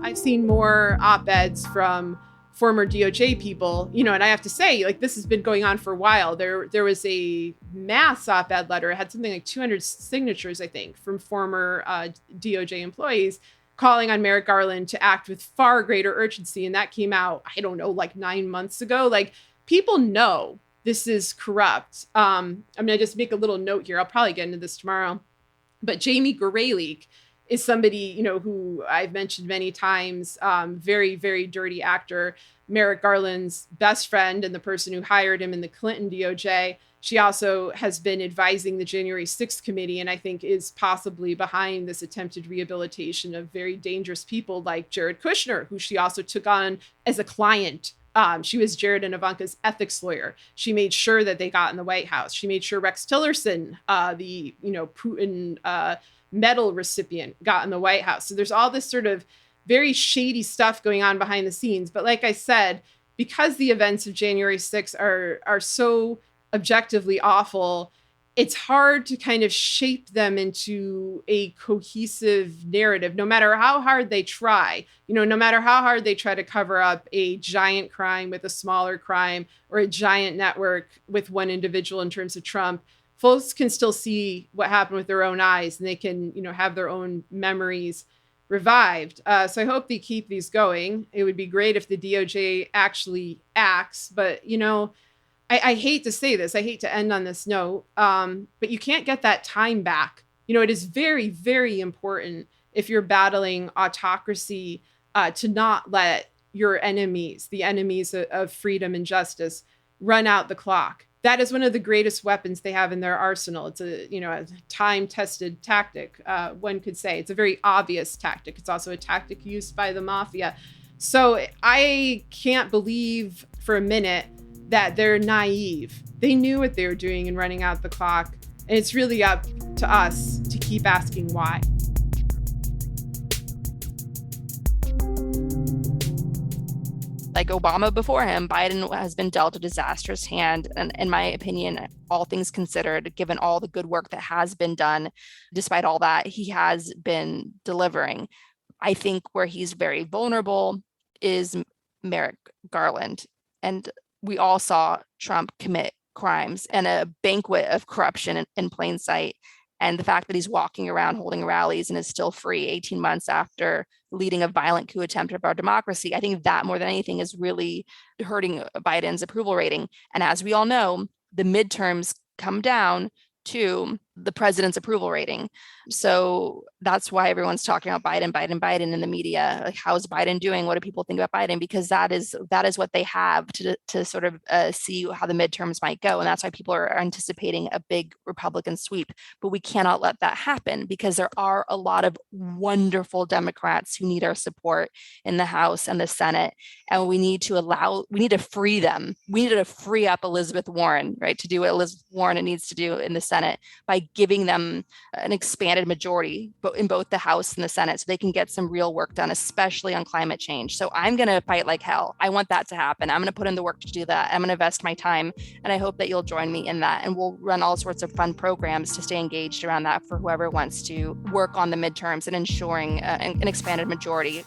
I've seen more op-eds from former DOJ people, and I have to say, like, this has been going on for a while. There was a mass op-ed letter. It had something like 200 signatures, I think, from former DOJ employees calling on Merrick Garland to act with far greater urgency. And that came out, I don't know, like 9 months ago. Like, people know this is corrupt. I'm going to just make a little note here. I'll probably get into this tomorrow. But Jamie Gorelick is somebody, who I've mentioned many times, very, very dirty actor, Merrick Garland's best friend and the person who hired him in the Clinton DOJ. She also has been advising the January 6th committee, and I think is possibly behind this attempted rehabilitation of very dangerous people like Jared Kushner, who she also took on as a client. She was Jared and Ivanka's ethics lawyer. She made sure that they got in the White House. She made sure Rex Tillerson, the Putin medal recipient, got in the White House. So there's all this sort of very shady stuff going on behind the scenes. But like I said, because the events of January 6th are so objectively awful, it's hard to kind of shape them into a cohesive narrative, no matter how hard they try. No matter how hard they try to cover up a giant crime with a smaller crime, or a giant network with one individual in terms of Trump, folks can still see what happened with their own eyes, and they can, have their own memories revived. So I hope they keep these going. It would be great if the DOJ actually acts, but, I hate to say this. I hate to end on this note, but you can't get that time back. It is very, very important, if you're battling autocracy, to not let your enemies, the enemies of freedom and justice, run out the clock. That is one of the greatest weapons they have in their arsenal. It's a time-tested tactic. One could say it's a very obvious tactic. It's also a tactic used by the mafia. So I can't believe for a minute that they're naive. They knew what they were doing in running out the clock. And it's really up to us to keep asking why. Like Obama before him, Biden has been dealt a disastrous hand. And in my opinion, all things considered, given all the good work that has been done, despite all that, he has been delivering. I think where he's very vulnerable is Merrick Garland. And we all saw Trump commit crimes and a banquet of corruption in plain sight. And the fact that he's walking around holding rallies and is still free 18 months after leading a violent coup attempt of our democracy, I think that more than anything is really hurting Biden's approval rating. And as we all know, the midterms come down to the president's approval rating. So that's why everyone's talking about Biden in the media. Like, how's Biden doing? What do people think about Biden? Because that is what they have to sort of see how the midterms might go. And that's why people are anticipating a big Republican sweep. But we cannot let that happen, because there are a lot of wonderful Democrats who need our support in the House and the Senate. And we need to free them. We need to free up Elizabeth Warren, right, to do what Elizabeth Warren needs to do in the Senate by giving them an expanded majority in both the House and the Senate, so they can get some real work done, especially on climate change. So I'm going to fight like hell. I want that to happen. I'm going to put in the work to do that. I'm going to invest my time, and I hope that you'll join me in that. And we'll run all sorts of fun programs to stay engaged around that for whoever wants to work on the midterms and ensuring an expanded majority.